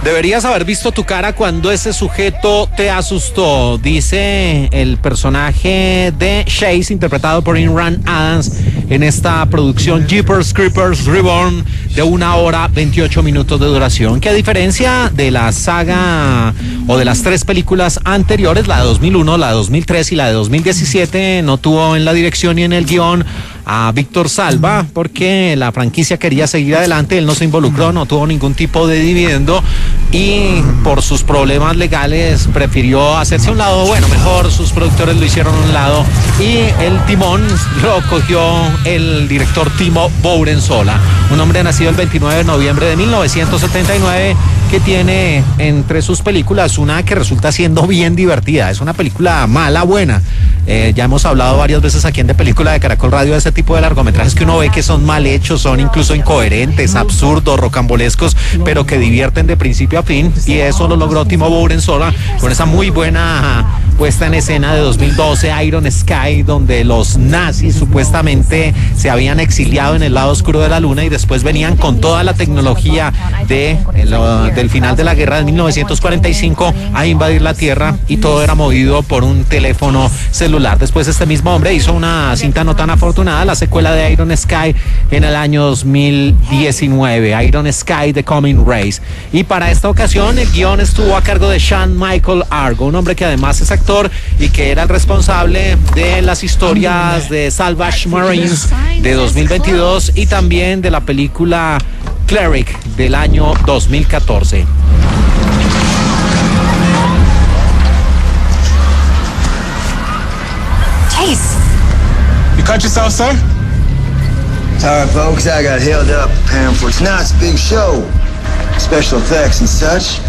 Deberías haber visto tu cara cuando ese sujeto te asustó, dice el personaje de Chase, interpretado por Imran Adams, en esta producción Jeepers Creepers Reborn de 1 hora 28 minutos de duración, que a diferencia de la saga o de las tres películas anteriores, la de 2001, la de 2003 y la de 2017, no tuvo en la dirección y en el guión a Víctor Salva, porque la franquicia quería seguir adelante, él no se involucró, no tuvo ningún tipo de dividendo y por sus problemas legales prefirió hacerse a un lado. Bueno, mejor sus productores lo hicieron a un lado y el timón lo cogió el director Timo Bourensola, un hombre nacido el 29 de noviembre de 1979, que tiene entre sus películas una que resulta siendo bien divertida. Es una película mala, buena. Ya hemos hablado varias veces aquí en De Película de Caracol Radio de ese tipo de largometrajes que uno ve que son mal hechos, son incluso incoherentes, absurdos, rocambolescos, pero que divierten de principio a fin, y eso lo logró Timo Bourensola con esa muy buena puesta en escena de 2012, Iron Sky, donde los nazis supuestamente se habían exiliado en el lado oscuro de la luna y después venían con toda la tecnología del final de la guerra de 1945 a invadir la Tierra, y todo era movido por un teléfono celular. Después este mismo hombre hizo una cinta no tan afortunada, la secuela de Iron Sky, en el año 2019, Iron Sky The Coming Race, y para esta ocasión el guión estuvo a cargo de Sean Michael Argo, un hombre que además es actor y que era el responsable de las historias de Salvage Marines de 2022 y también de la película Cleric del año 2014. Chase. You cut yourself, sir? Sorry, folks, I got held up preparing for tonight's big show. Special effects and such.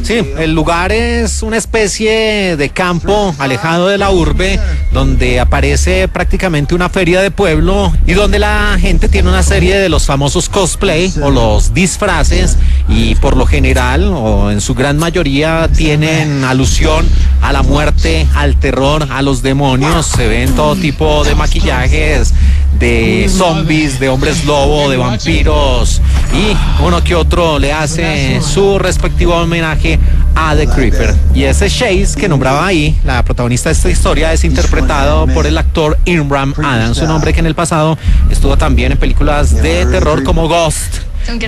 Sí, el lugar es una especie de campo alejado de la urbe, donde aparece prácticamente una feria de pueblo y donde la gente tiene una serie de los famosos cosplay o los disfraces, y por lo general o en su gran mayoría tienen alusión a la muerte, al terror, a los demonios. Se ven todo tipo de maquillajes, de zombies, de hombres lobo, de vampiros, y uno que otro le hace su respectivo homenaje a The Creeper. Y ese Chase que nombraba ahí, la protagonista de esta historia, es interpretado por el actor Imran Adams, un hombre que en el pasado estuvo también en películas de terror como Ghost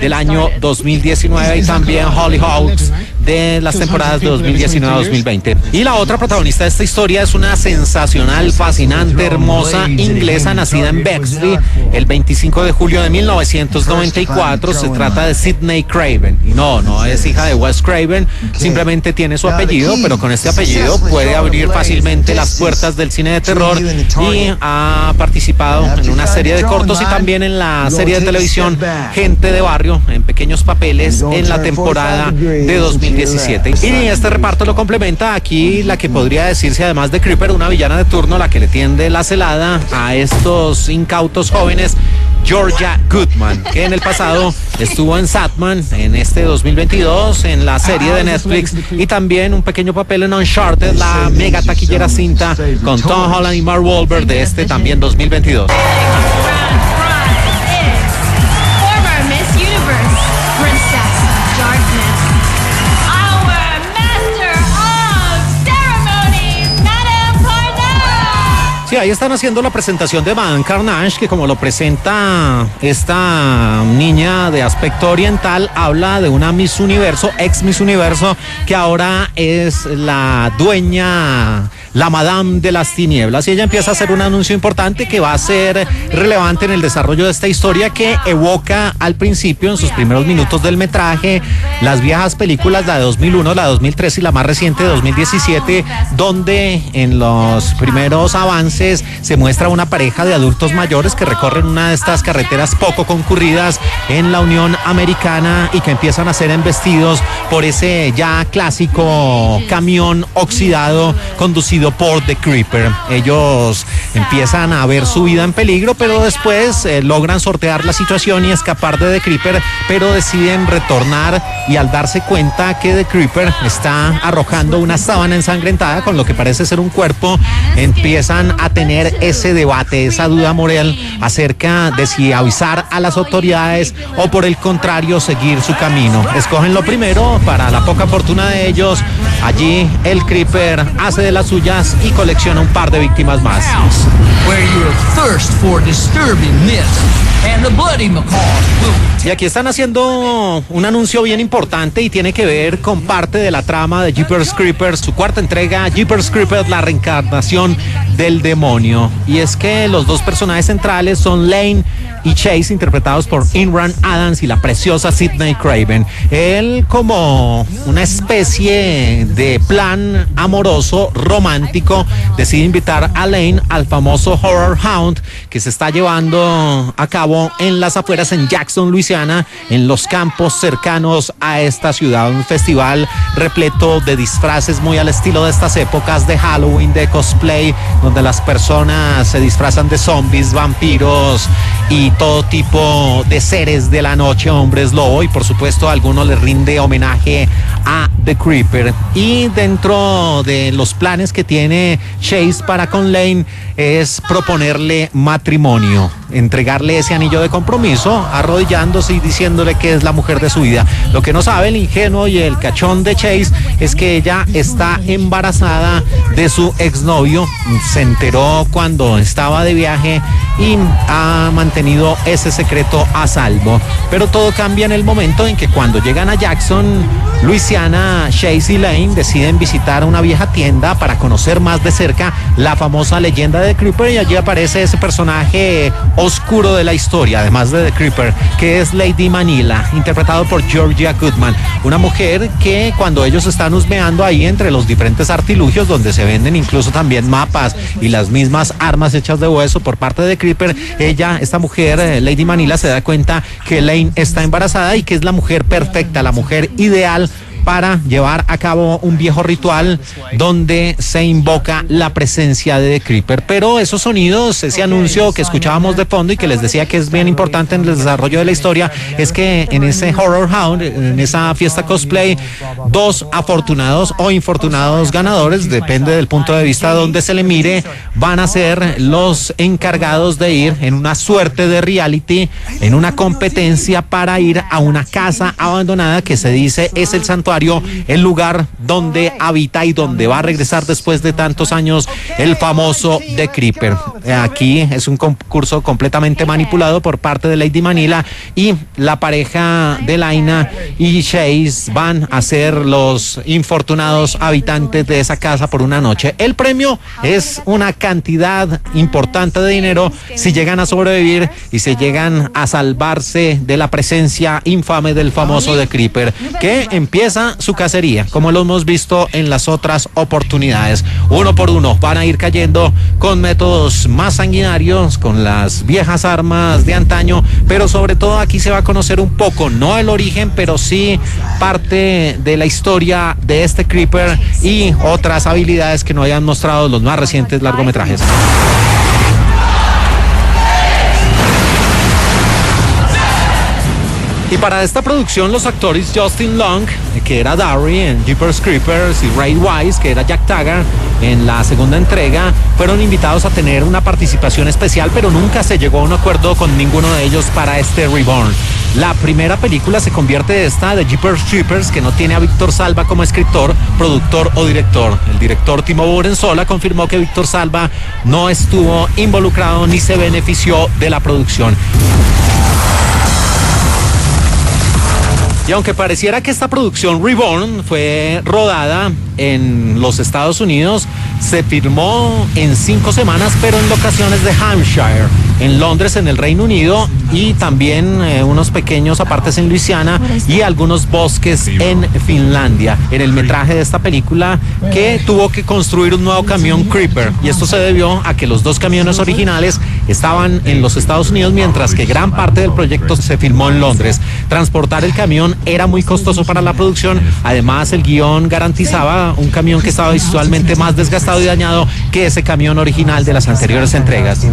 del año 2019 y también Hollyoaks de las temporadas de 2019 a 2020. Y la otra protagonista de esta historia es una sensacional, fascinante, hermosa inglesa nacida en Bexley el 25 de julio de 1994. Se trata de Sidney Craven. Y no es hija de Wes Craven, simplemente tiene su apellido, pero con este apellido puede abrir fácilmente las puertas del cine de terror, y ha participado en una serie de cortos y también en la serie de televisión Gente de Barrio, en pequeños papeles en la temporada de 2017. Y este reparto lo complementa aquí la que podría decirse, además de Creeper, una villana de turno, la que le tiende la celada a estos incautos jóvenes, Georgia Goodman, que en el pasado estuvo en Satman, en este 2022, en la serie de Netflix, y también un pequeño papel en Uncharted, la mega taquillera cinta con Tom Holland y Mark Wahlberg de este también 2022. Sí, ahí están haciendo la presentación de Madame Carnage, que como lo presenta esta niña de aspecto oriental, habla de una Miss Universo, ex Miss Universo, que ahora es la dueña, la Madame de las Tinieblas, y ella empieza a hacer un anuncio importante que va a ser relevante en el desarrollo de esta historia, que evoca al principio, en sus primeros minutos del metraje, las viejas películas, la de 2001, la de 2003 y la más reciente de 2017, donde en los primeros avances se muestra una pareja de adultos mayores que recorren una de estas carreteras poco concurridas en la Unión Americana y que empiezan a ser embestidos por ese ya clásico camión oxidado conducido por The Creeper. Ellos empiezan a ver su vida en peligro, pero después logran sortear la situación y escapar de The Creeper, pero deciden retornar, y al darse cuenta que The Creeper está arrojando una sábana ensangrentada con lo que parece ser un cuerpo, empiezan a tener ese debate, esa duda moral acerca de si avisar a las autoridades o por el contrario seguir su camino. Escogen lo primero. Para la poca fortuna de ellos, allí el Creeper hace de las suyas y colecciona un par de víctimas más. Y aquí están haciendo un anuncio bien importante y tiene que ver con parte de la trama de Jeepers Creepers, su cuarta entrega, Jeepers Creepers, la reencarnación del demonio. Y es que los dos personajes centrales son Lane y Chase, interpretados por Imran Adams y la preciosa Sidney Craven. Él, como una especie de plan amoroso, romántico, decide invitar a Lane al famoso Horror Hound que se está llevando a cabo en las afueras en Jackson, Luisiana, en los campos cercanos a esta ciudad. Un festival repleto de disfraces muy al estilo de estas épocas de Halloween, de cosplay, donde las personas se disfrazan de zombies, vampiros y todo tipo de seres de la noche, hombres lobo, y por supuesto a algunos les rinde homenaje a The Creeper. Y dentro de los planes que tiene Chase para con Lane es proponerle matrimonio, entregarle ese anillo de compromiso, arrodillándose y diciéndole que es la mujer de su vida. Lo que no sabe el ingenuo y el cachón de Chase es que ella está embarazada de su exnovio. Se enteró cuando estaba de viaje y ha mantenido ese secreto a salvo. Pero todo cambia en el momento en que, cuando llegan a Jackson, Luisiana, Chase y Lane deciden visitar una vieja tienda para conocer más de cerca la famosa leyenda de The Creeper, y allí aparece ese personaje oscuro de la historia, además de The Creeper, que es Lady Manila, interpretado por Georgia Goodman, una mujer que, cuando ellos están husmeando ahí entre los diferentes artilugios donde se venden incluso también mapas y las mismas armas hechas de hueso por parte de The Creeper, esta mujer, Lady Manila, se da cuenta que Lane está embarazada y que es la mujer perfecta, la mujer ideal para llevar a cabo un viejo ritual donde se invoca la presencia de The Creeper. Pero esos sonidos, ese anuncio que escuchábamos de fondo y que les decía que es bien importante en el desarrollo de la historia, es que en ese Horror Hound, en esa fiesta cosplay, 2 afortunados o infortunados ganadores, depende del punto de vista donde se le mire, van a ser los encargados de ir en una suerte de reality, en una competencia para ir a una casa abandonada que se dice es el santuario, el lugar donde habita y donde va a regresar después de tantos años el famoso The Creeper. Aquí es un concurso completamente manipulado por parte de Lady Manila, y la pareja de Laina y Chase van a ser los infortunados habitantes de esa casa por una noche. El premio es una cantidad importante de dinero si llegan a sobrevivir y se llegan a salvarse de la presencia infame del famoso The Creeper, que empieza su cacería, como lo hemos visto en las otras oportunidades. Uno por uno van a ir cayendo con métodos más sanguinarios, con las viejas armas de antaño, pero sobre todo aquí se va a conocer un poco, no el origen, pero sí parte de la historia de este Creeper y otras habilidades que no hayan mostrado los más recientes largometrajes. Y para esta producción los actores Justin Long, que era Darry en Jeepers Creepers, y Ray Wise, que era Jack Taggart en la segunda entrega, fueron invitados a tener una participación especial, pero nunca se llegó a un acuerdo con ninguno de ellos para este Reborn. La primera película se convierte de esta de Jeepers Creepers, que no tiene a Víctor Salva como escritor, productor o director. El director Timo Borensola confirmó que Víctor Salva no estuvo involucrado ni se benefició de la producción. Y aunque pareciera que esta producción Reborn fue rodada en los Estados Unidos, se filmó en 5 semanas, pero en locaciones de Hampshire, en Londres, en el Reino Unido, y también unos pequeños apartes en Luisiana y algunos bosques en Finlandia. En el metraje de esta película, que tuvo que construir un nuevo camión Creeper, y esto se debió a que los 2 camiones originales estaban en los Estados Unidos, mientras que gran parte del proyecto se filmó en Londres. Transportar el camión era muy costoso para la producción. Además, el guión garantizaba un camión que estaba visualmente más desgastado y dañado que ese camión original de las anteriores entregas.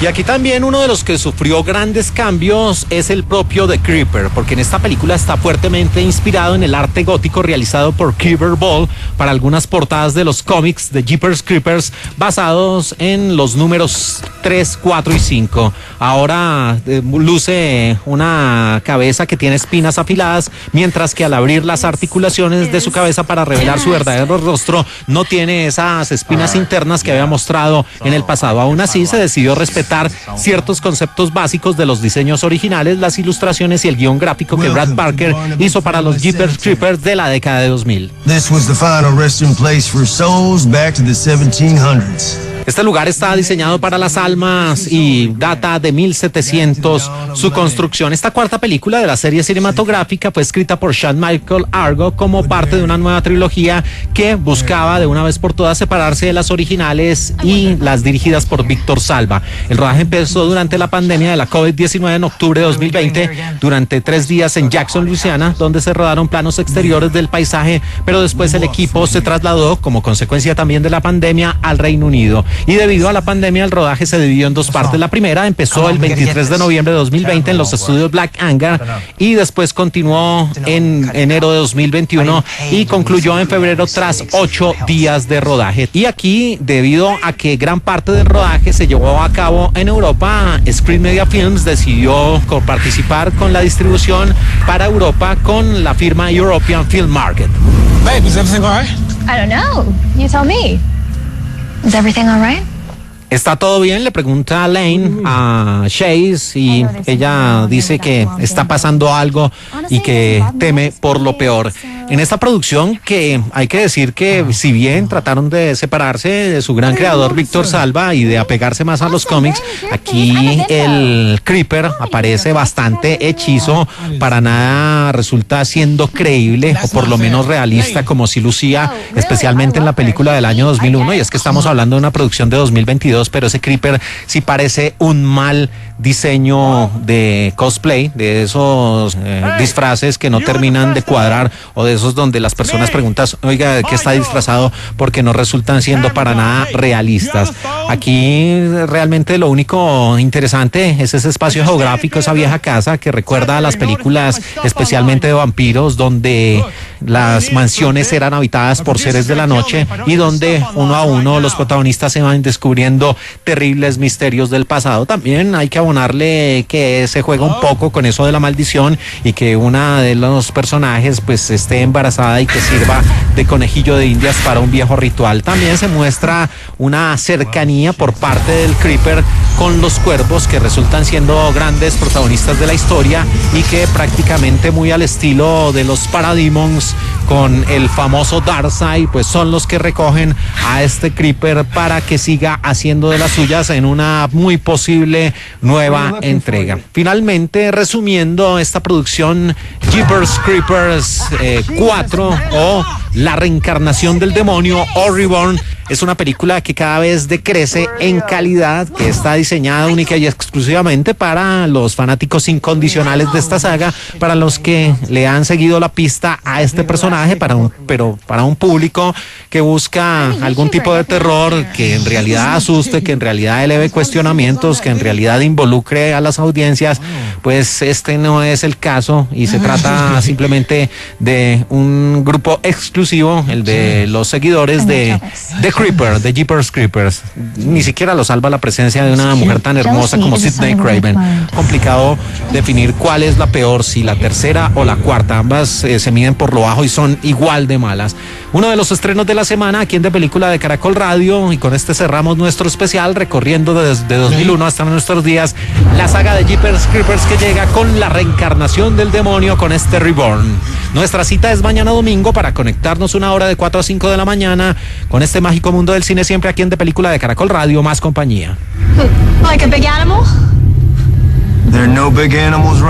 Y aquí también uno de los que sufrió grandes cambios es el propio The Creeper, porque en esta película está fuertemente inspirado en el arte gótico realizado por Creeper Ball para algunas portadas de los cómics de Jeepers Creepers, basados en los números 3, 4 y 5. Ahora luce una cabeza que tiene espinas afiladas, mientras que al abrir las articulaciones de su cabeza para revelar su verdadero rostro, no tiene esas espinas internas que había mostrado en el pasado. Aún así, se decidió respetar ciertos conceptos básicos de los diseños originales, las ilustraciones y el guión gráfico que Brad Parker hizo para los Jeepers Creepers de la década de 2000. This was the final resting place for souls back to the 1700s. Este lugar está diseñado para las almas y data de 1700 su construcción. Esta cuarta película de la serie cinematográfica fue escrita por Sean Michael Argo como parte de una nueva trilogía que buscaba de una vez por todas separarse de las originales y las dirigidas por Víctor Salva. El rodaje empezó durante la pandemia de la COVID-19 en octubre de 2020, durante 3 días en Jackson, Luisiana, donde se rodaron planos exteriores del paisaje, pero después el equipo se trasladó, como consecuencia también de la pandemia, al Reino Unido. Y debido a la pandemia, el rodaje se dividió en 2 partes. La primera empezó el 23 de noviembre de 2020 en los estudios Black Anchor, y después continuó en enero de 2021 y concluyó en febrero tras 8 días de rodaje. Y aquí, debido a que gran parte del rodaje se llevó a cabo en Europa, Screen Media Films decidió participar con la distribución para Europa con la firma European Film Market. Babe, is everything all right? I don't know. You tell me. Is everything all right? ¿Está todo bien? Le pregunta Lane a Chase, y ella dice que está pasando algo y que teme por lo peor. En esta producción, que hay que decir que si bien trataron de separarse de su gran creador Víctor Salva y de apegarse más a los cómics, aquí el Creeper aparece bastante hechizo, para nada resulta siendo creíble o por lo menos realista como si lucía especialmente en la película del año 2001, y es que estamos hablando de una producción de 2022, pero ese Creeper sí parece un mal diseño de cosplay, de esos disfraces que no terminan de cuadrar, o de esos donde las personas preguntan, oiga, ¿qué está disfrazado? Porque no resultan siendo para nada realistas. Aquí realmente lo único interesante es ese espacio geográfico, esa vieja casa que recuerda a las películas especialmente de vampiros, donde las mansiones eran habitadas por seres de la noche y donde uno a uno los protagonistas se van descubriendo terribles misterios del pasado. También hay que abonarle que se juega un poco con eso de la maldición y que una de los personajes pues esté embarazada y que sirva de conejillo de indias para un viejo ritual. También se muestra una cercanía por parte del Creeper con los cuervos, que resultan siendo grandes protagonistas de la historia y que prácticamente muy al estilo de los Parademons con el famoso Darkseid, pues son los que recogen a este Creeper para que siga haciendo de las suyas en una muy posible nueva entrega. Finalmente, resumiendo esta producción, Jeepers Creepers 4 o La reencarnación del demonio o Reborn es una película que cada vez decrece en calidad, que está diseñada única y exclusivamente para los fanáticos incondicionales de esta saga, para los que le han seguido la pista a este personaje, pero para un público que busca algún tipo de terror que en realidad asuste, que en realidad eleve cuestionamientos, que en realidad involucre a las audiencias, pues este no es el caso y se trata simplemente de un grupo exclusivo, el de los seguidores de Creeper, de Jeepers Creepers. Ni siquiera lo salva la presencia de una mujer tan hermosa como Sidney Craven. Complicado definir cuál es la peor, si la tercera o la cuarta. Ambas se miden por lo bajo y son igual de malas. Uno de los estrenos de la semana aquí en De Película de Caracol Radio, y con este cerramos nuestro especial recorriendo desde 2001 hasta nuestros días la saga de Jeepers Creepers, que llega con La reencarnación del demonio, con este Reborn. Nuestra cita es mañana domingo para conectarnos una hora de 4 a 5 de la mañana con este mágico mundo del cine, siempre aquí en De Película de Caracol Radio, más compañía. Like a big animal? There are no big animals right